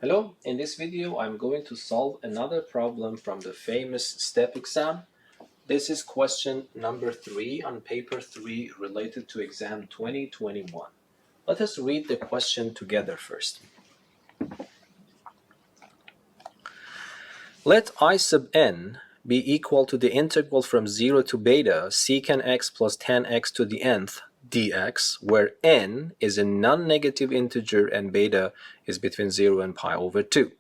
Hello, in this video I'm going to solve another problem from the famous STEP exam. This is question number 3 on paper 3 related to exam 2021. Let us read the question together first. Let I sub n be equal to the integral from 0 to beta secant x plus tan x to the nth dx, where n is a non-negative integer and beta is between 0 and pi over 2.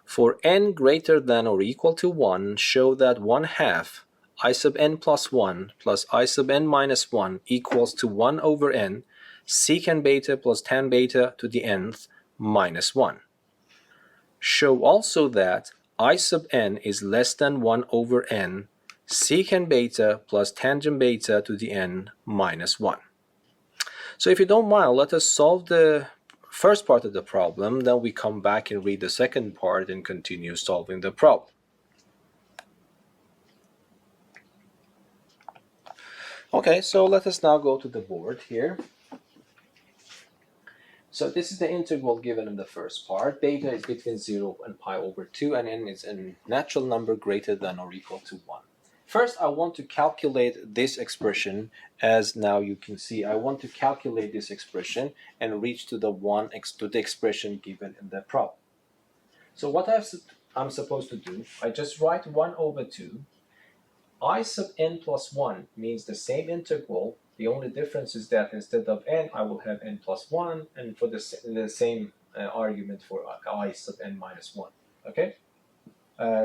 For n greater than or equal to 1, show that 1/2 I sub n plus 1 plus I sub n minus 1 equals to 1 over n secant beta plus tan beta to the nth minus 1. Show also that I sub n is less than 1 over n secant beta plus tangent beta to the n minus 1. So if you don't mind, let us solve the first part of the problem, then we come back and read the second part and continue solving the problem. Okay, so let us now go to the board here. So this is the integral given in the first part. Beta is between 0 and pi over 2, and n is a natural number greater than or equal to 1. First, I want to calculate this expression. As now you can see, I want to calculate this expression and reach to the expression given in the problem. So what I'm supposed to do, I just write 1 over 2. I sub n plus 1 means the same integral. The only difference is that instead of n, I will have n plus 1, and for the same argument for I sub n minus 1. Okay?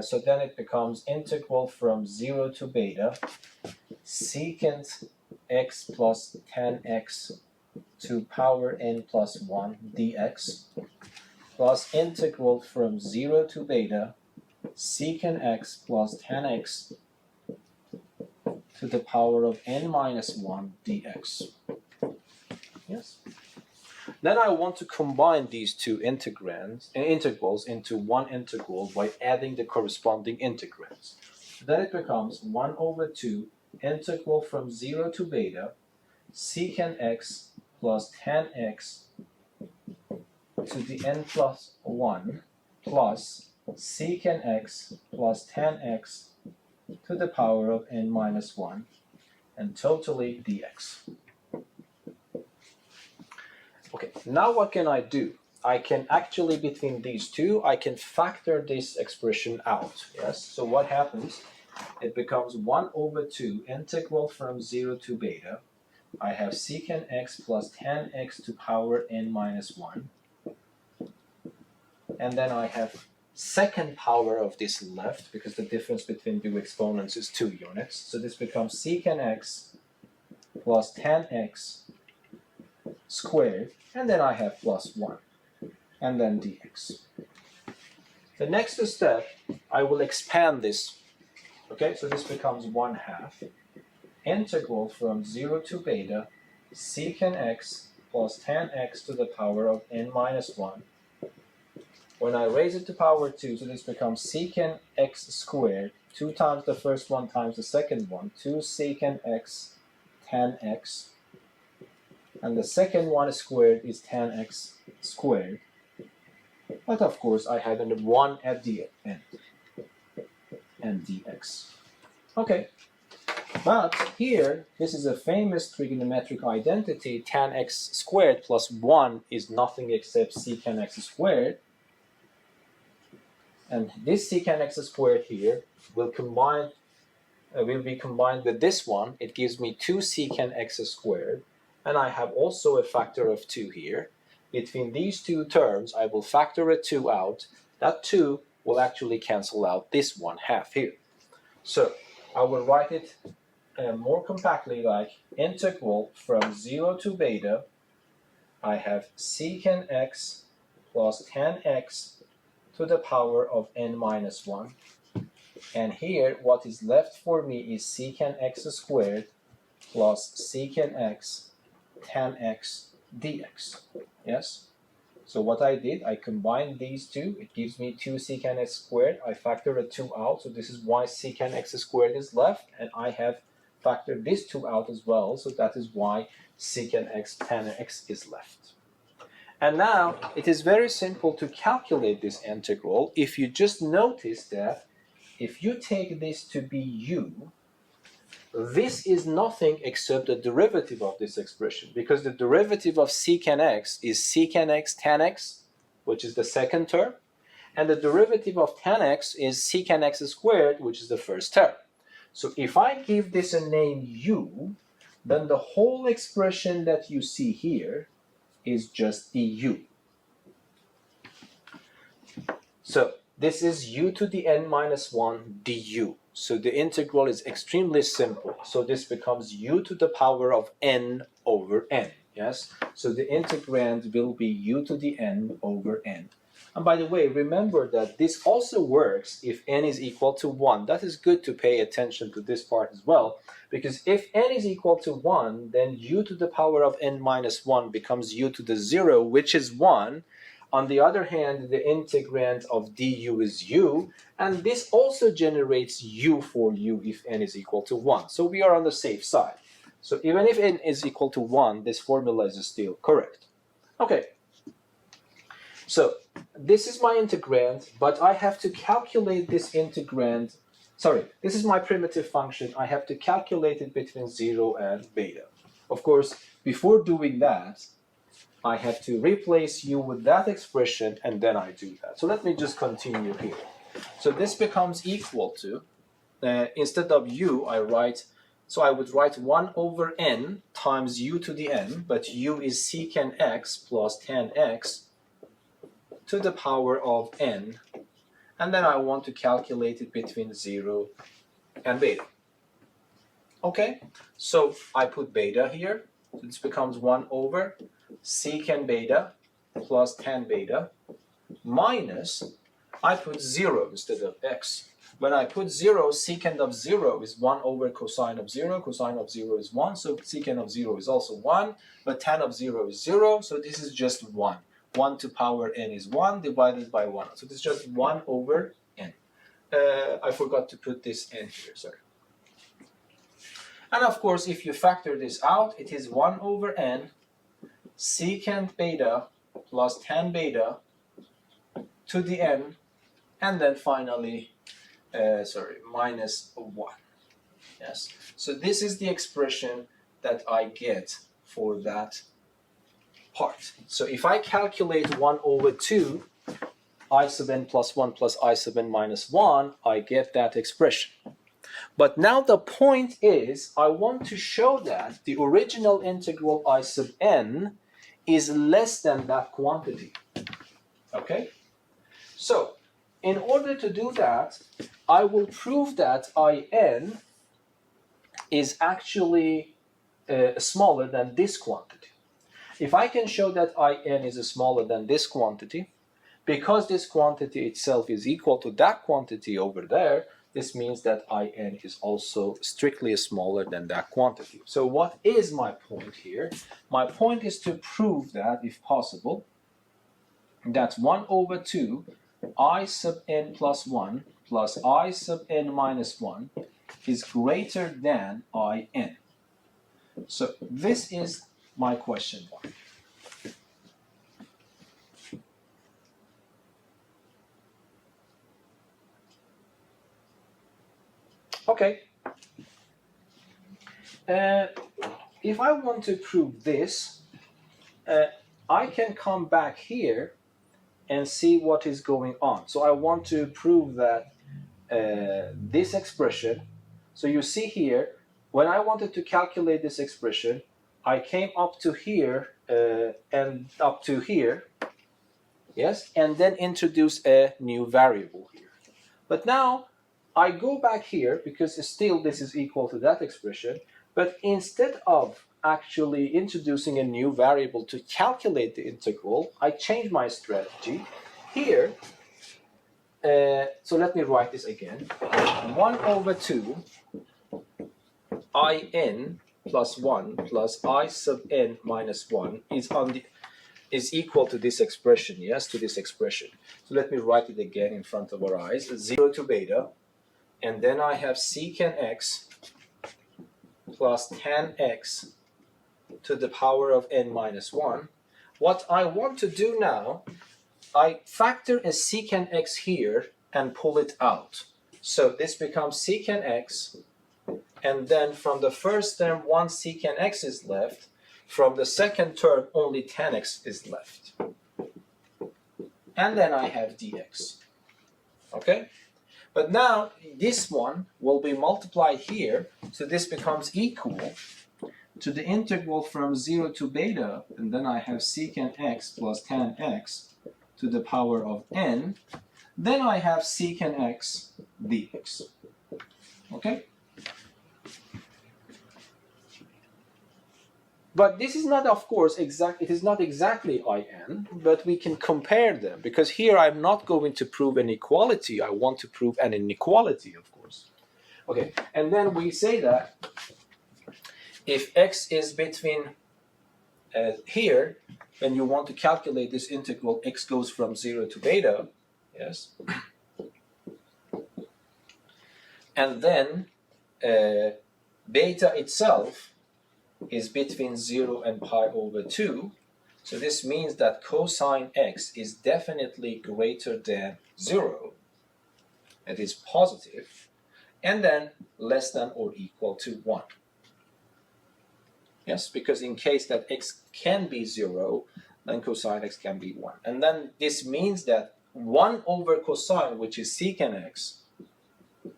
So then it becomes integral from 0 to beta secant x plus tan x to power n plus 1 dx plus integral from 0 to beta secant x plus tan x to the power of n minus 1 dx. Yes. Then I want to combine these two integrals into one integral by adding the corresponding integrands. Then it becomes 1 over 2 integral from 0 to beta secant x plus tan x to the n plus 1 plus secant x plus tan x to the power of n minus 1 and totally dx. Okay, now what can I do? I can actually, between these two, I can factor this expression out. Yes, so what happens? It becomes 1 over 2 integral from 0 to beta. I have secant x plus tan x to power n minus 1. And then I have second power of this left, because the difference between two exponents is 2 units. So this becomes secant x plus tan x squared, and then I have plus 1, and then dx. The next step, I will expand this. Okay, so this becomes 1/2 integral from 0 to beta secant x plus tan x to the power of n minus 1. When I raise it to power 2, so this becomes secant x squared, 2 times the first one times the second one, 2 secant x tan x, and the second one squared is tan x squared. But of course, I have a 1 at the end, and dx. Okay, but here, this is a famous trigonometric identity. Tan x squared plus 1 is nothing except secant x squared. And this secant x squared here will be combined with this one. It gives me 2 secant x squared. And I have also a factor of 2 here. Between these two terms, I will factor a 2 out. That 2 will actually cancel out this 1/2 here. So I will write it more compactly like integral from 0 to beta. I have secant x plus tan x to the power of n minus 1. And here, what is left for me is secant x squared plus secant x tan x dx. Yes? So what I did, I combined these two. It gives me 2 secant x squared. I factor a 2 out, so this is why secant x squared is left. And I have factored this 2 out as well, so that is why secant x tan x is left. And now it is very simple to calculate this integral if you just notice that if you take this to be u, this is nothing except the derivative of this expression, because the derivative of secant x is secant x tan x, which is the second term, and the derivative of tan x is secant x squared, which is the first term. So if I give this a name u, then the whole expression that you see here is just du. So this is u to the n minus 1 du. So the integral is extremely simple. So this becomes u to the power of n over n. Yes? So the integrand will be u to the n over n. And by the way, remember that this also works if n is equal to 1. That is good to pay attention to this part as well, because if n is equal to 1, then u to the power of n minus 1 becomes u to the 0, which is 1. On the other hand, the integrand of du is u, and this also generates u for u if n is equal to 1. So we are on the safe side. So even if n is equal to 1, this formula is still correct. Okay. So this is my integrand, but I have to calculate this integrand. Sorry, this is my primitive function. I have to calculate it between 0 and beta. Of course, before doing that, I have to replace u with that expression, and then I do that. So let me just continue here. So this becomes equal to, instead of u, I would write 1 over n times u to the n, but u is secant x plus tan x to the power of n, and then I want to calculate it between 0 and beta. Okay, so I put beta here. So this becomes 1 over secant beta plus tan beta minus, I put 0 instead of x. When I put 0, secant of 0 is 1 over cosine of 0. Cosine of 0 is 1, so secant of 0 is also 1, but tan of 0 is 0, so this is just 1. 1 to power n is 1 divided by 1. So this is just 1 over n. I forgot to put this n here, sorry. And of course, if you factor this out, it is 1 over n secant beta plus tan beta to the n, and then finally, minus 1. Yes. So this is the expression that I get for that part. So if I calculate 1 over 2, I sub n plus 1 plus I sub n minus 1, I get that expression. But now the point is, I want to show that the original integral I sub n is less than that quantity. Okay? So, in order to do that, I will prove that In is actually smaller than this quantity. If I can show that In is smaller than this quantity, because this quantity itself is equal to that quantity over there, this means that In is also strictly smaller than that quantity. So what is my point here? My point is to prove that, if possible, that 1 over 2 I sub n plus 1 plus I sub n minus 1 is greater than In. So this is my question mark. Okay. If I want to prove this, I can come back here and see what is going on. So I want to prove that this expression, so you see here, when I wanted to calculate this expression, I came up to here and up to here, yes, and then introduce a new variable here. But now I go back here because still this is equal to that expression, but instead of actually introducing a new variable to calculate the integral, I change my strategy. Here, so let me write this again. 1 over 2 In plus 1 plus I sub n minus 1 is equal to this expression, yes, to this expression. So let me write it again in front of our eyes. 0 to beta, and then I have secant x plus tan x to the power of n minus 1. what I want to do now, I factor a secant x here and pull it out. So this becomes secant x, and then from the first term, one secant x is left. From the second term, only tan x is left. And then I have dx. Okay? But now this one will be multiplied here, so this becomes equal to the integral from 0 to beta, and then I have secant x plus tan x to the power of n. Then I have secant x dx. Okay? But this is not, of course, it is not exactly in, but we can compare them, because here I'm not going to prove an equality, I want to prove an inequality, of course. Okay, and then we say that if x is between here, when you want to calculate this integral, x goes from 0 to beta, yes, and then beta itself is between 0 and pi over 2. So this means that cosine x is definitely greater than 0. It is positive. And then less than or equal to 1. Yes, because in case that x can be 0, then cosine x can be 1. And then this means that 1 over cosine, which is secant x,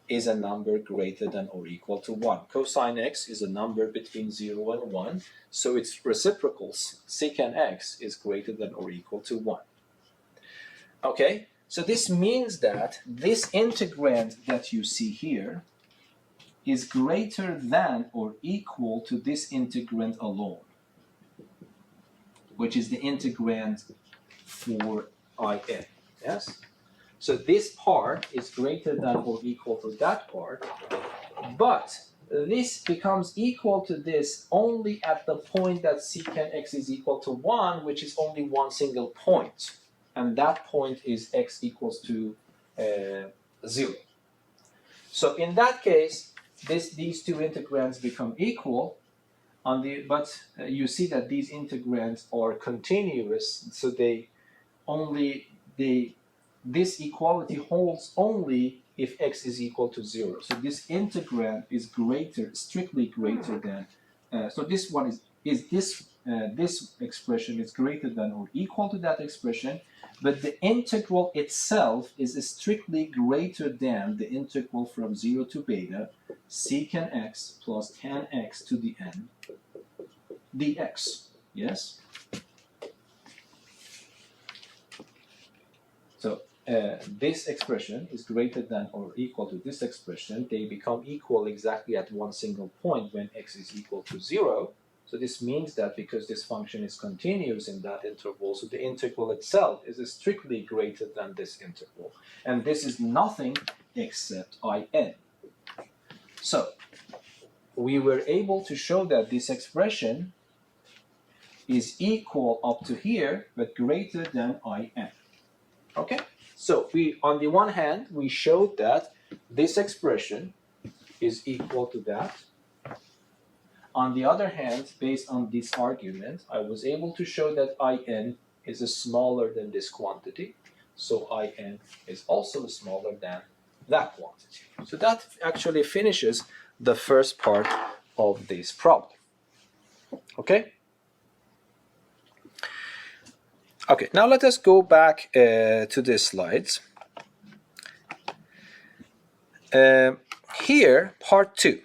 is a number greater than or equal to 1. Cosine x is a number between 0 and 1, so its reciprocal, secant x, is greater than or equal to 1. Okay, so this means that this integrand that you see here is greater than or equal to this integrand alone, which is the integrand for in. Yes? So this part is greater than or equal to that part, but this becomes equal to this only at the point that secant x is equal to 1, which is only one single point. And that point is x equals to 0. So in that case, these two integrands become equal, but you see that these integrands are continuous, so this equality holds only if x is equal to 0. So this integrand is strictly greater than, so this one this expression is greater than or equal to that expression, but the integral itself is strictly greater than the integral from 0 to beta, secant x plus tan x to the n dx. Yes? So this expression is greater than or equal to this expression. They become equal exactly at one single point when x is equal to 0. So this means that because this function is continuous in that interval, so the integral itself is strictly greater than this integral. And this is nothing except in. So we were able to show that this expression is equal up to here, but greater than in. Okay? So on the one hand, we showed that this expression is equal to that. On the other hand, based on this argument, I was able to show that in is smaller than this quantity. So in is also smaller than that quantity. So that actually finishes the first part of this problem. Okay? Okay, now let us go back to the slides. Here, part 2.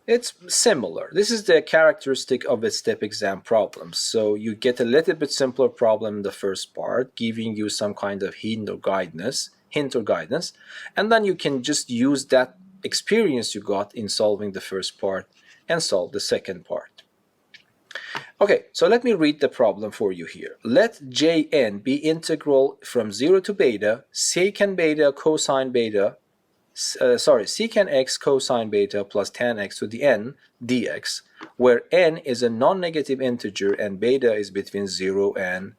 It's similar. This is the characteristic of a step exam problem. So you get a little bit simpler problem in the first part, giving you some kind of hint or guidance, and then you can just use that experience you got in solving the first part and solve the second part. Okay, so let me read the problem for you here. Let Jn be integral from 0 to beta, secant beta cosine beta, secant x cosine beta plus tan x to the n dx, where n is a non-negative integer and beta is between 0 and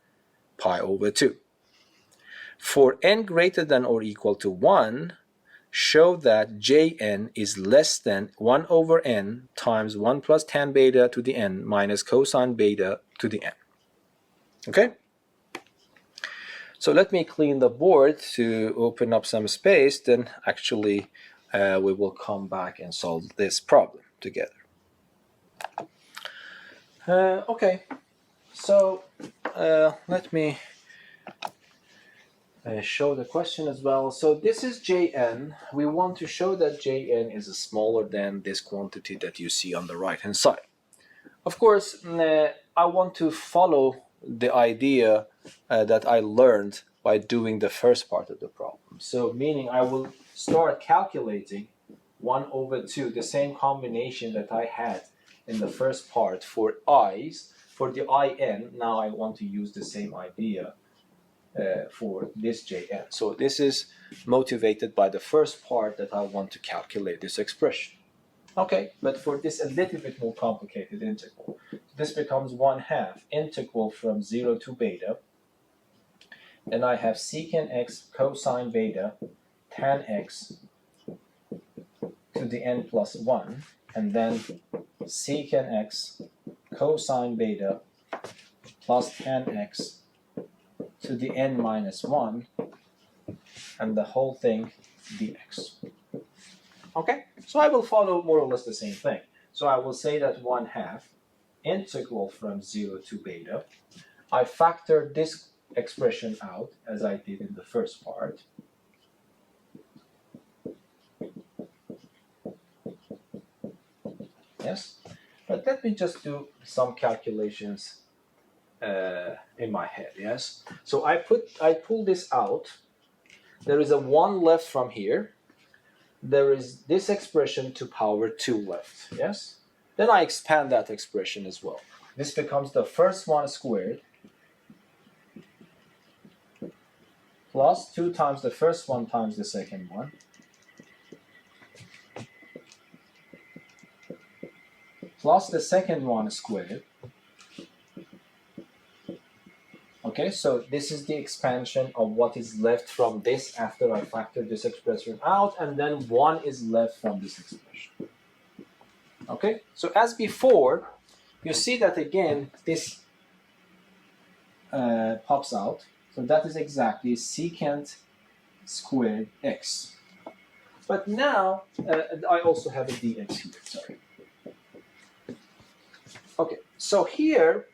pi over 2. For n greater than or equal to 1, show that Jn is less than 1 over n times 1 plus tan beta to the n minus cosine beta to the n. Okay? So let me clean the board to open up some space, then actually we will come back and solve this problem together. Okay, so let me show the question as well. So this is Jn. We want to show that Jn is smaller than this quantity that you see on the right hand side. Of course, I want to follow the idea that I learned by doing the first part of the problem. So meaning I will start calculating 1 over 2, the same combination that I had in the first part for i's. For the in, now I want to use the same idea for this Jn. So this is motivated by the first part that I want to calculate this expression. Okay, but for this a little bit more complicated integral, this becomes 1/2 integral from 0 to beta, and I have secant x cosine beta tan x to the n plus 1, and then secant x cosine beta plus tan x to the n minus 1, and the whole thing dx. Okay, so I will follow more or less the same thing. So I will say that 1/2 integral from 0 to beta. I factor this expression out as I did in the first part. Yes, but let me just do some calculations in my head. Yes, so I pull this out. There is a 1 left from here. There is this expression to power 2 left. Yes, then I expand that expression as well. This becomes the first one squared plus 2 times the first one times the second one plus the second one squared. Okay, so this is the expansion of what is left from this after I factor this expression out, and then 1 is left from this expression. Okay, so as before, you see that again this pops out. So that is exactly secant squared x. But now I also have a dx here, sorry. Okay, so here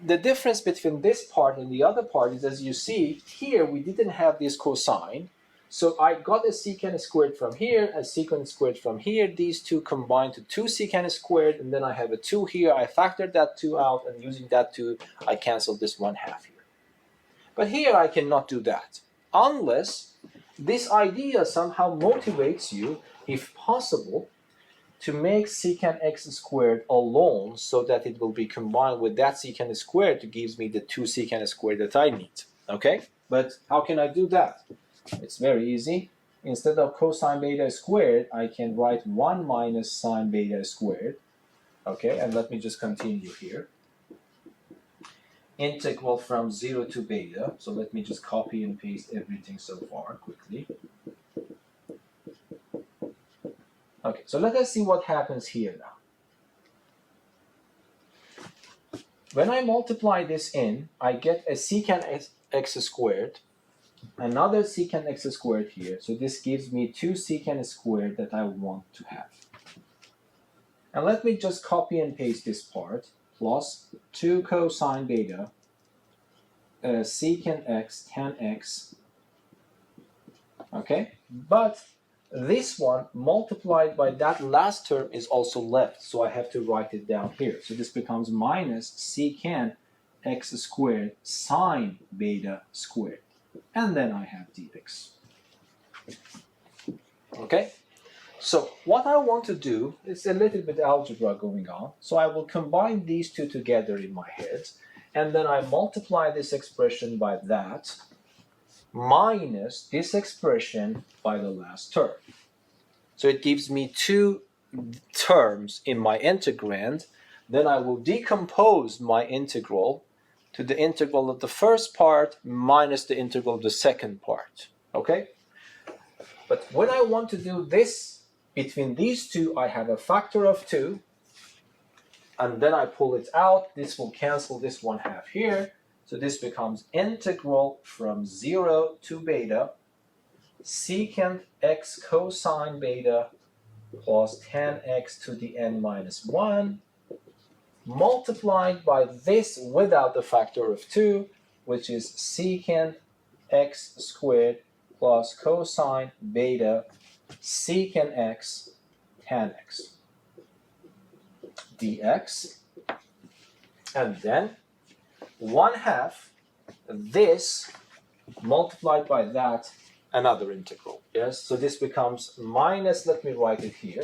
the difference between this part and the other part is, as you see, here we didn't have this cosine. So I got a secant squared from here, a secant squared from here. These two combine to 2 secant squared, and then I have a 2 here. I factored that 2 out, and using that 2, I canceled this 1/2 here. But here I cannot do that, unless this idea somehow motivates you, if possible, to make secant x squared alone, so that it will be combined with that secant squared to give me the 2 secant squared that I need. Okay, but how can I do that? It's very easy. Instead of cosine beta squared, I can write 1 minus sine beta squared. Okay, and let me just continue here. Integral from 0 to beta. So let me just copy and paste everything so far quickly. Okay, so let us see what happens here now. When I multiply this in, I get a secant x squared, another secant x squared here. So this gives me 2 secant squared that I want to have. And let me just copy and paste this part, plus 2 cosine beta, secant x tan x. Okay, but this one multiplied by that last term is also left, so I have to write it down here. So this becomes minus secant x squared sine beta squared. And then I have dx. Okay, so what I want to do is a little bit algebra going on. So I will combine these two together in my head, and then I multiply this expression by that, minus this expression by the last term. So it gives me 2 terms in my integrand. Then I will decompose my integral to the integral of the first part minus the integral of the second part. Okay? But when I want to do this between these two, I have a factor of 2, and then I pull it out. This will cancel this 1/2 here. So this becomes integral from 0 to beta secant x cosine beta plus 10x to the n minus 1 multiplied by this without the factor of 2, which is secant x squared plus cosine beta secant x tan x dx, and then 1/2 this multiplied by that another integral. Yes, so this becomes minus, let me write it here,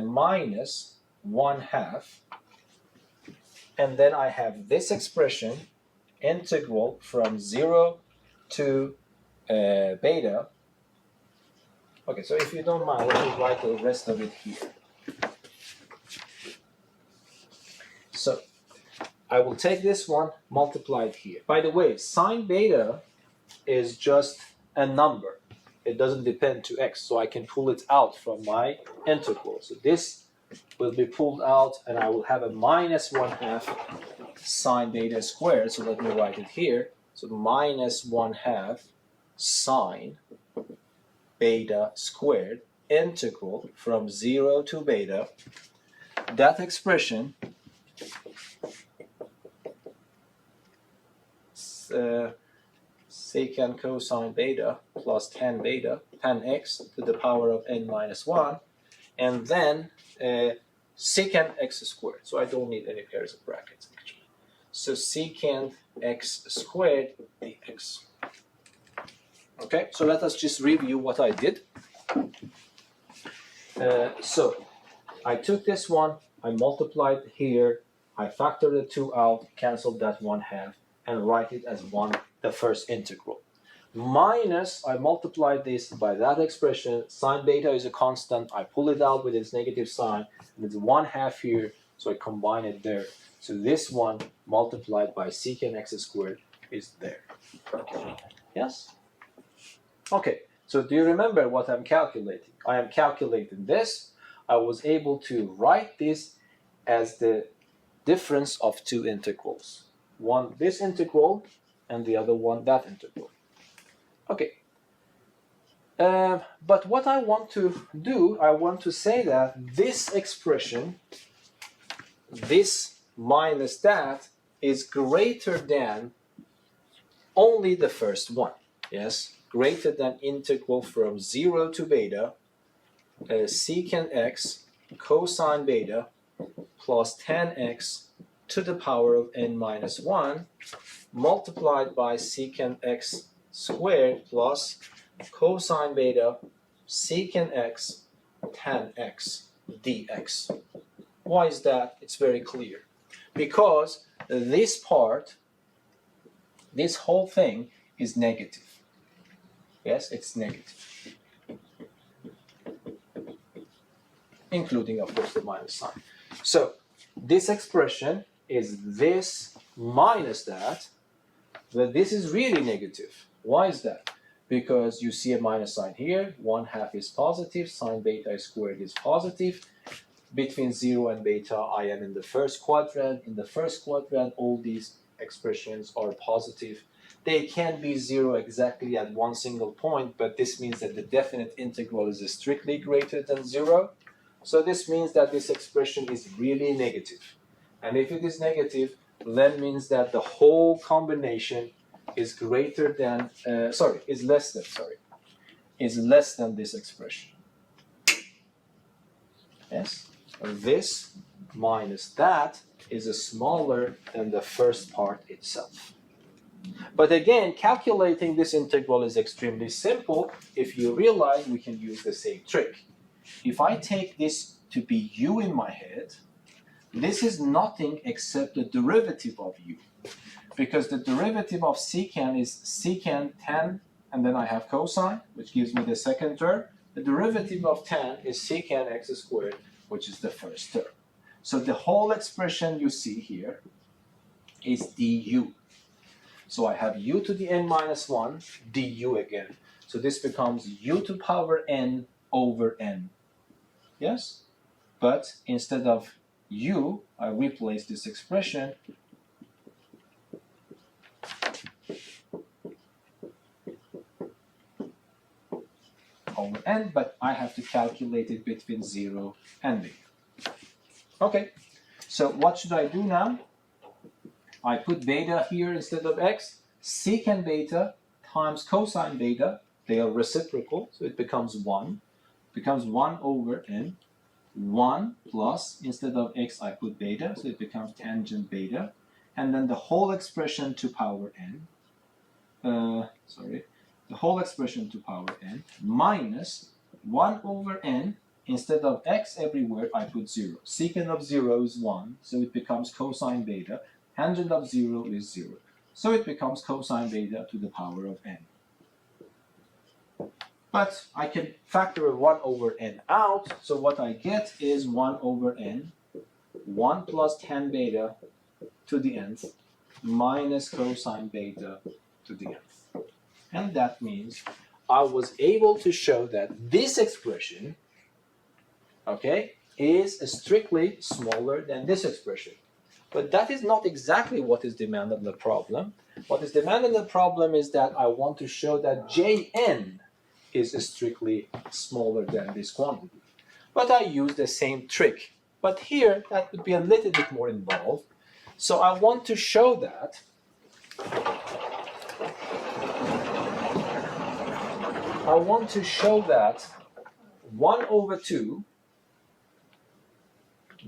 minus 1/2, and then I have this expression integral from 0 to beta. Okay, so if you don't mind, let me write the rest of it here. So I will take this one, multiply it here. By the way, sine beta is just a number. It doesn't depend to x, so I can pull it out from my integral. So this will be pulled out, and I will have a minus 1/2 sine beta squared. So let me write it here. So minus 1/2 sine beta squared integral from 0 to beta. That expression secant cosine beta plus tan beta, tan x to the power of n minus 1, and then secant x squared. So I don't need any pairs of brackets actually. So secant x squared dx. Okay, so let us just review what I did. So I took this one, I multiplied here, I factored the 2 out, canceled that 1/2, and write it as 1, the first integral. Minus, I multiplied this by that expression, sine beta is a constant, I pull it out with its negative sign, and it's 1/2 here, so I combine it there. So this one multiplied by secant x squared is there. Yes? Okay, so do you remember what I'm calculating? I am calculating this. I was able to write this as the difference of 2 integrals. One this integral and the other one that integral. Okay. But what I want to do, I want to say that this expression, this minus that, is greater than only the first one. Yes, greater than integral from 0 to beta secant x cosine beta plus tan x to the power of n minus 1 multiplied by secant x squared plus cosine beta secant x tan x dx. Why is that? It's very clear. Because this part, this whole thing is negative. Yes, it's negative. Including, of course, the minus sign. So this expression is this minus that, but this is really negative. Why is that? Because you see a minus sign here, 1/2 is positive, sine beta squared is positive. Between 0 and beta, I am in the first quadrant. In the first quadrant, all these expressions are positive. They can be 0 exactly at one single point, but this means that the definite integral is strictly greater than 0. So this means that this expression is really negative. And if it is negative, then means that the whole combination is greater than, is less than this expression. Yes? This minus that is smaller than the first part itself. But again, calculating this integral is extremely simple. If you realize, we can use the same trick. If I take this to be u in my head, this is nothing except the derivative of u. Because the derivative of secant is secant tan, and then I have cosine, which gives me the second term. The derivative of tan is secant x squared, which is the first term. So the whole expression you see here is du. So I have u to the n minus 1 du again. So this becomes u to power n over n. Yes? But instead of u, I replace this expression over n, but I have to calculate it between 0 and beta. Okay, so what should I do now? I put beta here instead of x. Secant beta times cosine beta, they are reciprocal, so it becomes 1. It becomes 1 over n. 1 plus, instead of x I put beta, so it becomes tangent beta. And then the whole expression to power n, the whole expression to power n minus 1 over n. Instead of x everywhere, I put 0. Secant of 0 is 1, so it becomes cosine beta. Tangent of 0 is 0. So it becomes cosine beta to the power of n. But I can factor 1 over n out, so what I get is 1 over n, 1 plus tan beta to the nth, minus cosine beta to the nth. And that means I was able to show that this expression, okay, is strictly smaller than this expression. But that is not exactly what is demanded in the problem. What is demanded in the problem is that I want to show that Jn is strictly smaller than this quantity. But I use the same trick. But here, that would be a little bit more involved. So I want to show that I want to show that 1 over 2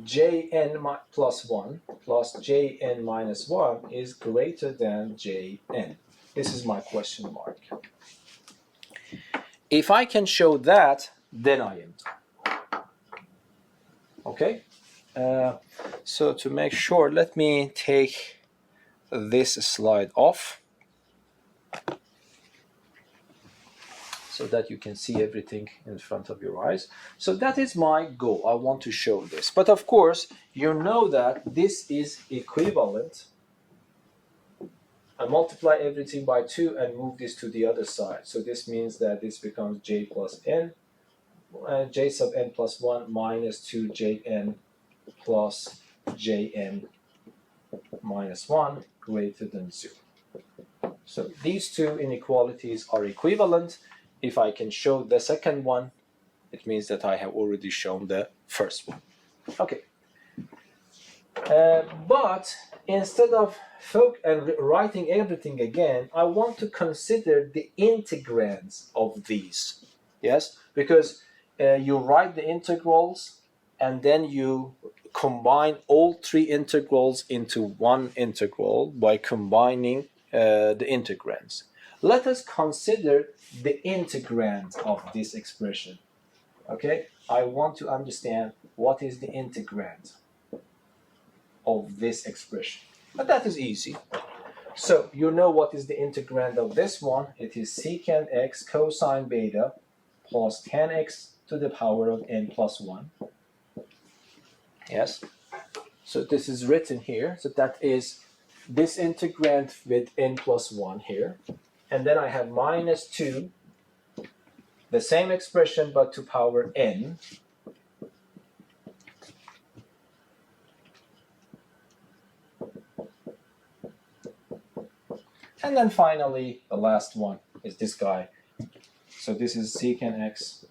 Jn plus 1 plus Jn minus 1 is greater than Jn. This is my question mark. If I can show that, then I am done. Okay? So to make sure, let me take this slide off so that you can see everything in front of your eyes. So that is my goal. I want to show this. But of course, you know that this is equivalent. I multiply everything by 2 and move this to the other side. So this means that this becomes j plus n, j sub n plus 1 minus 2jn plus jn minus 1 greater than 0. So these two inequalities are equivalent. If I can show the second one, it means that I have already shown the first one. Okay. But instead of writing everything again, I want to consider the integrands of these. Yes? Because you write the integrals and then you combine all three integrals into one integral by combining the integrands. Let us consider the integrand of this expression. Okay? I want to understand what is the integrand of this expression. But that is easy. So you know what is the integrand of this one. It is secant x cosine beta plus tan x to the power of n plus 1. Yes? So this is written here. So that is this integrand with n plus 1 here. And then I have minus 2, the same expression but to power n. And then finally, the last one is this guy. So this is secant x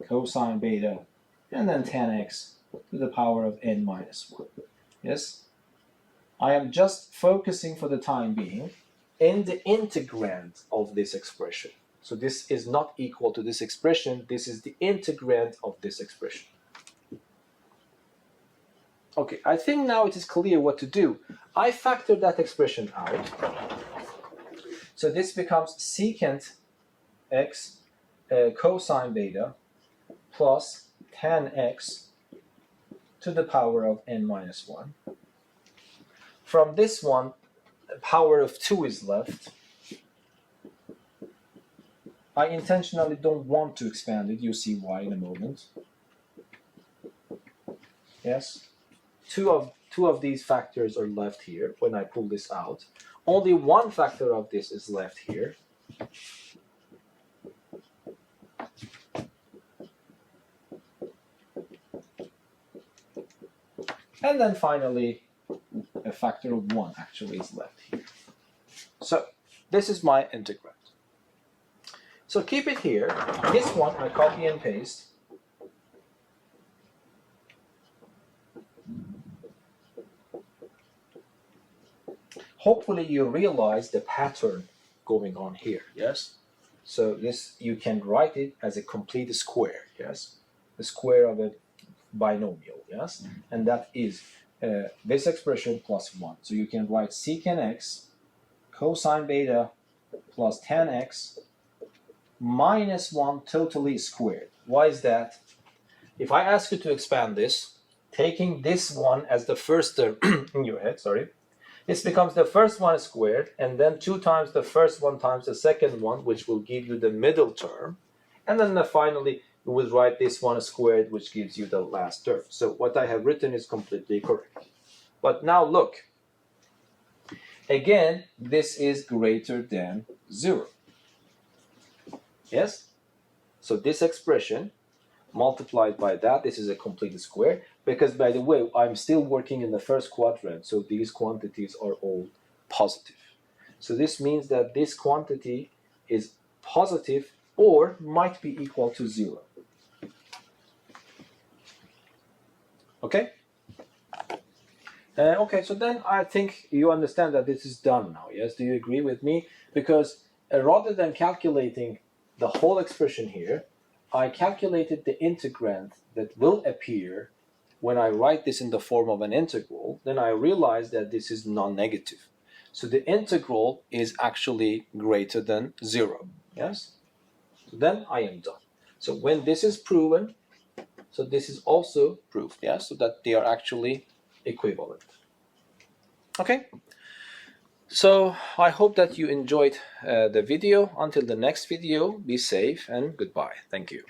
cosine beta, and then tan x to the power of n minus 1. Yes? I am just focusing for the time being in the integrand of this expression. So this is not equal to this expression. This is the integrand of this expression. Okay, I think now it is clear what to do. I factor that expression out. So this becomes secant x cosine beta plus tan x to the power of n minus 1. From this one, the power of 2 is left. I intentionally don't want to expand it. You'll see why in a moment. Yes? Two of these factors are left here when I pull this out. Only one factor of this is left here. And then finally, a factor of 1 actually is left here. So this is my integrand. So keep it here. This one I copy and paste. Hopefully you realize the pattern going on here, yes? So this, you can write it as a complete square, yes? The square of a binomial, yes? And that is this expression plus 1. So you can write secant x cosine beta plus tan x minus 1 totally squared. Why is that? If I ask you to expand this, taking this one as the first term in your head, sorry, this becomes the first one squared, and then 2 times the first one times the second one, which will give you the middle term. And then finally, you will write this one squared, which gives you the last term. So what I have written is completely correct. But now look. Again, this is greater than 0. Yes? So this expression multiplied by that, this is a complete square, because by the way, I'm still working in the first quadrant, so these quantities are all positive. So this means that this quantity is positive or might be equal to 0. Okay? Okay, so then I think you understand that this is done now, yes? Do you agree with me? Because rather than calculating the whole expression here, I calculated the integrand that will appear when I write this in the form of an integral. Then I realized that this is non-negative. So the integral is actually greater than 0. Yes? So then I am done. So when this is proven, so this is also proved. Yes? So that they are actually equivalent. Okay? So I hope that you enjoyed the video. Until the next video, be safe and goodbye. Thank you.